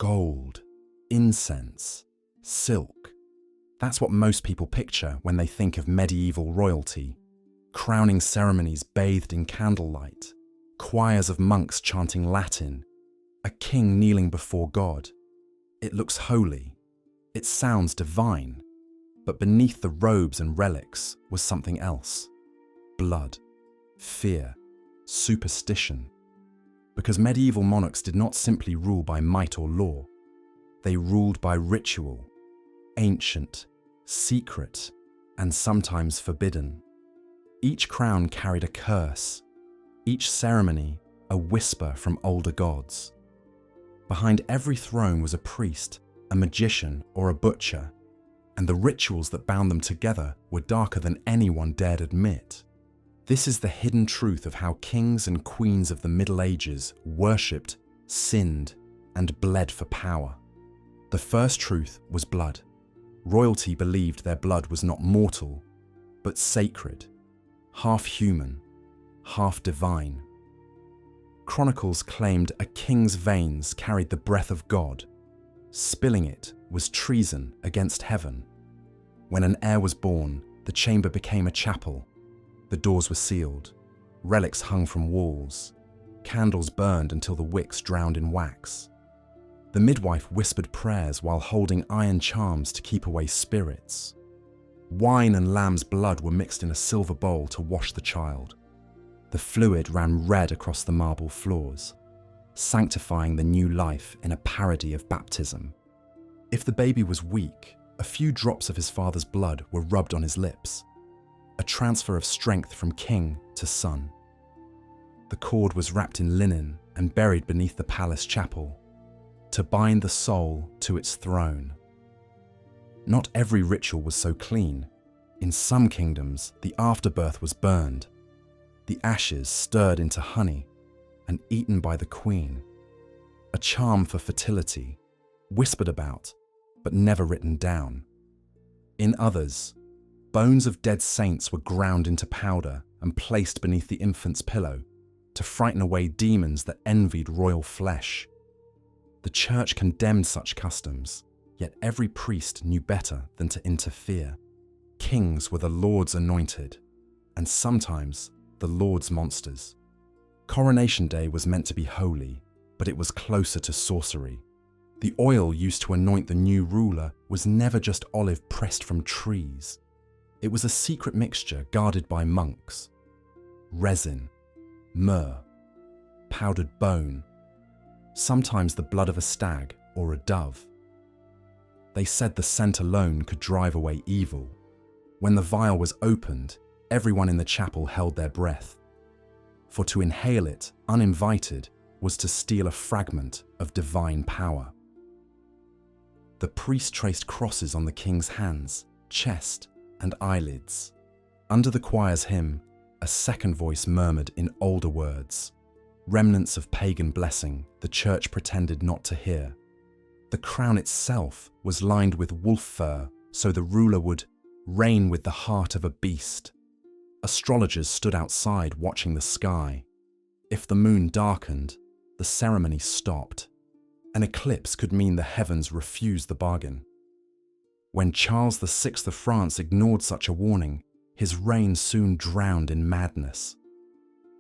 Gold, incense, silk. That's what most people picture when they think of medieval royalty. Crowning ceremonies bathed in candlelight, choirs of monks chanting Latin, a king kneeling before God. It looks holy. It sounds divine. But beneath the robes and relics was something else. Blood, fear, superstition. Because medieval monarchs did not simply rule by might or law. They ruled by ritual, ancient, secret, and sometimes forbidden. Each crown carried a curse, each ceremony a whisper from older gods. Behind every throne was a priest, a magician, or a butcher, and the rituals that bound them together were darker than anyone dared admit. This is the hidden truth of how kings and queens of the Middle Ages worshipped, sinned, and bled for power. The first truth was blood. Royalty believed their blood was not mortal, but sacred, half human, half divine. Chronicles claimed a king's veins carried the breath of God. Spilling it was treason against heaven. When an heir was born, the chamber became a chapel. The doors were sealed, relics hung from walls, candles burned until the wicks drowned in wax. The midwife whispered prayers while holding iron charms to keep away spirits. Wine and lamb's blood were mixed in a silver bowl to wash the child. The fluid ran red across the marble floors, sanctifying the new life in a parody of baptism. If the baby was weak, a few drops of his father's blood were rubbed on his lips, a transfer of strength from king to son. The cord was wrapped in linen and buried beneath the palace chapel, to bind the soul to its throne. Not every ritual was so clean. In some kingdoms, the afterbirth was burned, the ashes stirred into honey and eaten by the queen, a charm for fertility, whispered about, but never written down. In others, bones of dead saints were ground into powder and placed beneath the infant's pillow to frighten away demons that envied royal flesh. The church condemned such customs, yet every priest knew better than to interfere. Kings were the Lord's anointed, and sometimes the Lord's monsters. Coronation Day was meant to be holy, but it was closer to sorcery. The oil used to anoint the new ruler was never just olive pressed from trees. It was a secret mixture guarded by monks. Resin, myrrh, powdered bone, sometimes the blood of a stag or a dove. They said the scent alone could drive away evil. When the vial was opened, everyone in the chapel held their breath. For to inhale it, uninvited, was to steal a fragment of divine power. The priest traced crosses on the king's hands, chest, and eyelids. Under the choir's hymn, a second voice murmured in older words, remnants of pagan blessing the church pretended not to hear. The crown itself was lined with wolf fur, so the ruler would reign with the heart of a beast. Astrologers stood outside watching the sky. If the moon darkened, the ceremony stopped. An eclipse could mean the heavens refused the bargain. When Charles VI of France ignored such a warning, his reign soon drowned in madness.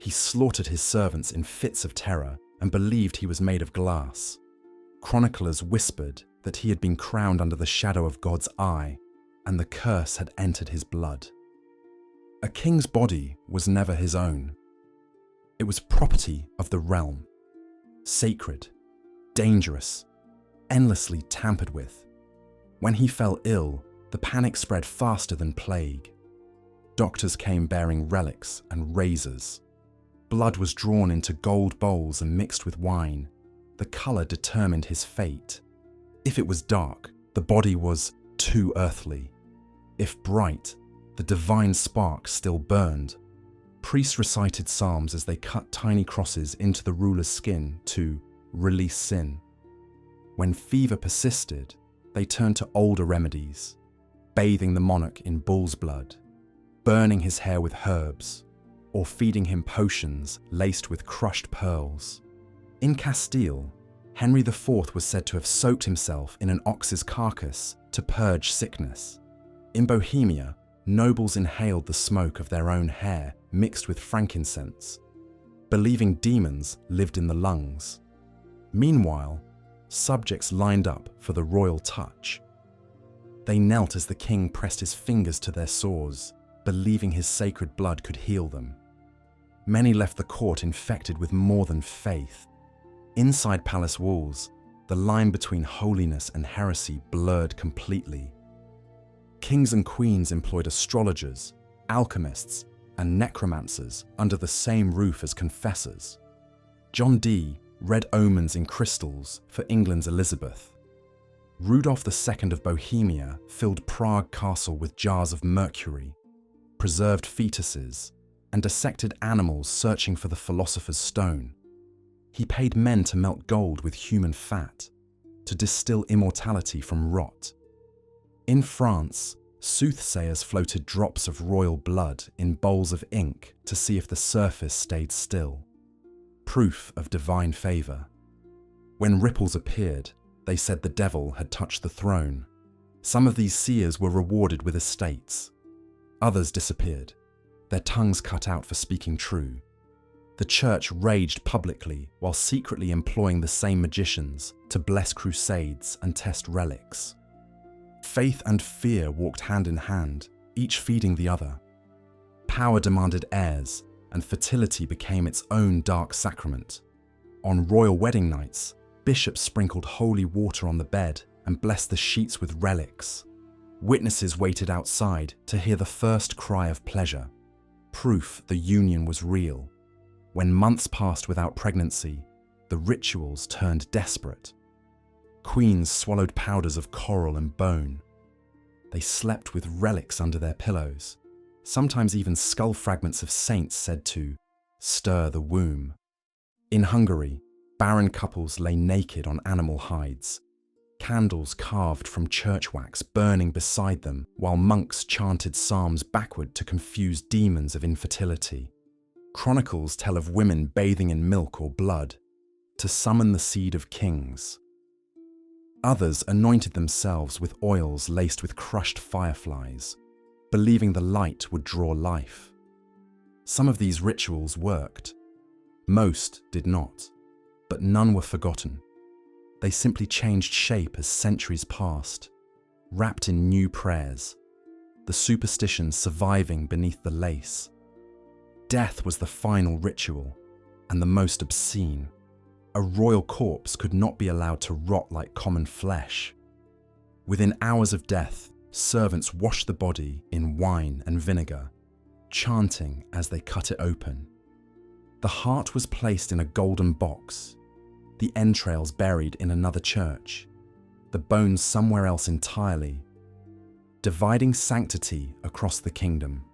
He slaughtered his servants in fits of terror and believed he was made of glass. Chroniclers whispered that he had been crowned under the shadow of God's eye, and the curse had entered his blood. A king's body was never his own. It was property of the realm, sacred, dangerous, endlessly tampered with. When he fell ill, the panic spread faster than plague. Doctors came bearing relics and razors. Blood was drawn into gold bowls and mixed with wine. The color determined his fate. If it was dark, the body was too earthly. If bright, the divine spark still burned. Priests recited psalms as they cut tiny crosses into the ruler's skin to release sin. When fever persisted, they turned to older remedies, bathing the monarch in bull's blood, burning his hair with herbs, or feeding him potions laced with crushed pearls. In Castile, Henry IV was said to have soaked himself in an ox's carcass to purge sickness. In Bohemia, nobles inhaled the smoke of their own hair mixed with frankincense, believing demons lived in the lungs. Meanwhile, subjects lined up for the royal touch. They knelt as the king pressed his fingers to their sores, believing his sacred blood could heal them. Many left the court infected with more than faith. Inside palace walls, the line between holiness and heresy blurred completely. Kings and queens employed astrologers, alchemists, and necromancers under the same roof as confessors. John Dee read omens in crystals for England's Elizabeth. Rudolph II of Bohemia filled Prague Castle with jars of mercury, preserved fetuses, and dissected animals searching for the philosopher's stone. He paid men to melt gold with human fat, to distill immortality from rot. In France, soothsayers floated drops of royal blood in bowls of ink to see if the surface stayed still. Proof of divine favor. When ripples appeared, they said the devil had touched the throne. Some of these seers were rewarded with estates. Others disappeared, their tongues cut out for speaking true. The church raged publicly while secretly employing the same magicians to bless crusades and test relics. Faith and fear walked hand in hand, each feeding the other. Power demanded heirs, and fertility became its own dark sacrament. On royal wedding nights, bishops sprinkled holy water on the bed and blessed the sheets with relics. Witnesses waited outside to hear the first cry of pleasure, proof the union was real. When months passed without pregnancy, the rituals turned desperate. Queens swallowed powders of coral and bone. They slept with relics under their pillows, sometimes even skull fragments of saints said to stir the womb. In Hungary, barren couples lay naked on animal hides, candles carved from church wax burning beside them while monks chanted psalms backward to confuse demons of infertility. Chronicles tell of women bathing in milk or blood to summon the seed of kings. Others anointed themselves with oils laced with crushed fireflies, believing the light would draw life. Some of these rituals worked. Most did not, but none were forgotten. They simply changed shape as centuries passed, wrapped in new prayers, the superstitions surviving beneath the lace. Death was the final ritual, and the most obscene. A royal corpse could not be allowed to rot like common flesh. Within hours of death, servants washed the body in wine and vinegar, chanting as they cut it open. The heart was placed in a golden box, the entrails buried in another church, the bones somewhere else entirely, dividing sanctity across the kingdom.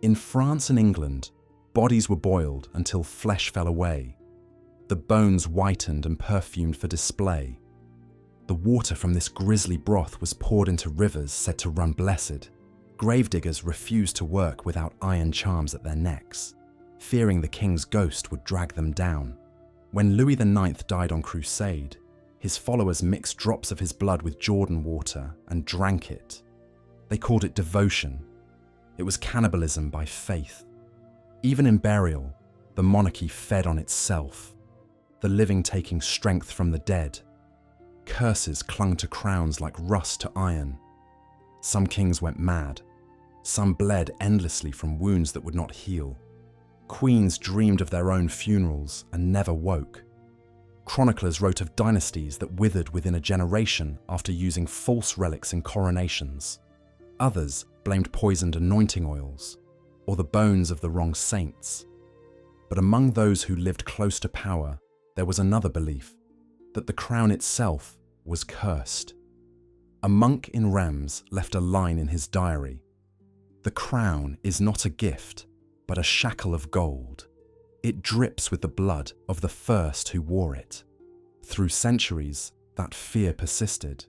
In France and England, bodies were boiled until flesh fell away, the bones whitened and perfumed for display. The water from this grisly broth was poured into rivers said to run blessed. Gravediggers refused to work without iron charms at their necks, fearing the king's ghost would drag them down. When Louis IX died on crusade, his followers mixed drops of his blood with Jordan water and drank it. They called it devotion. It was cannibalism by faith. Even in burial, the monarchy fed on itself, the living taking strength from the dead. Curses clung to crowns like rust to iron. Some kings went mad. Some bled endlessly from wounds that would not heal. Queens dreamed of their own funerals and never woke. Chroniclers wrote of dynasties that withered within a generation after using false relics in coronations. Others blamed poisoned anointing oils or the bones of the wrong saints. But among those who lived close to power, there was another belief, that the crown itself was cursed. A monk in Reims left a line in his diary. The crown is not a gift, but a shackle of gold. It drips with the blood of the first who wore it. Through centuries, that fear persisted.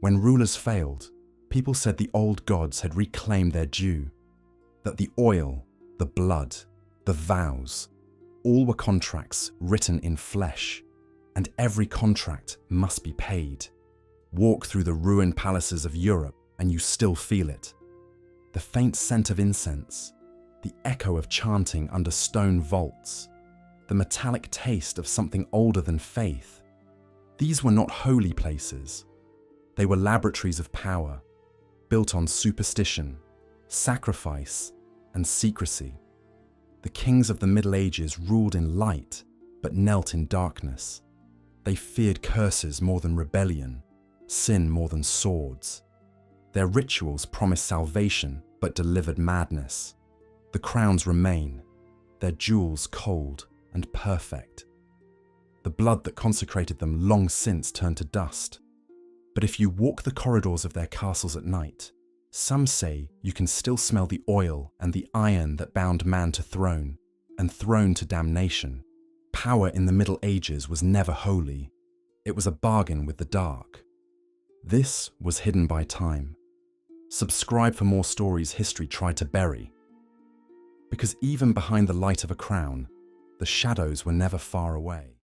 When rulers failed, people said the old gods had reclaimed their due, that the oil, the blood, the vows, all were contracts written in flesh, and every contract must be paid. Walk through the ruined palaces of Europe and you still feel it. The faint scent of incense, the echo of chanting under stone vaults, the metallic taste of something older than faith. These were not holy places. They were laboratories of power, built on superstition, sacrifice, and secrecy. The kings of the Middle Ages ruled in light, but knelt in darkness. They feared curses more than rebellion, sin more than swords. Their rituals promised salvation, but delivered madness. The crowns remain, their jewels cold and perfect. The blood that consecrated them long since turned to dust. But if you walk the corridors of their castles at night, some say you can still smell the oil and the iron that bound man to throne, and throne to damnation. Power in the Middle Ages was never holy. It was a bargain with the dark. This was hidden by time. Subscribe for more stories history tried to bury. Because even behind the light of a crown, the shadows were never far away.